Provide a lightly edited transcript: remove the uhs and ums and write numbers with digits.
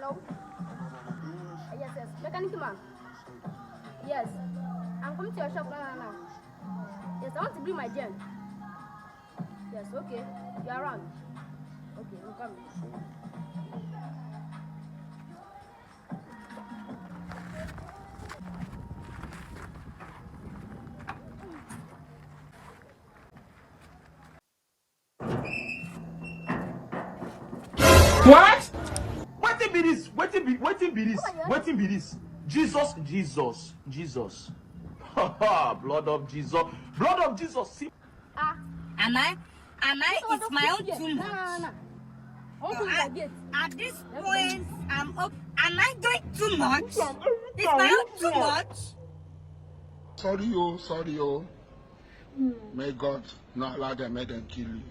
Hello? Yes. Mechanic man. Yes. I'm coming to your shop now. Yes, I want to bring my gen. Yes, okay. You're around. Okay, I'm coming. What? Wetin be this? Wetin be this? Jesus. Blood of Jesus. See. Am I? It's my own too much. At this point, I'm up. Am I doing too much? It's my own too much. Sorry, oh. May God not allow them, make them kill you.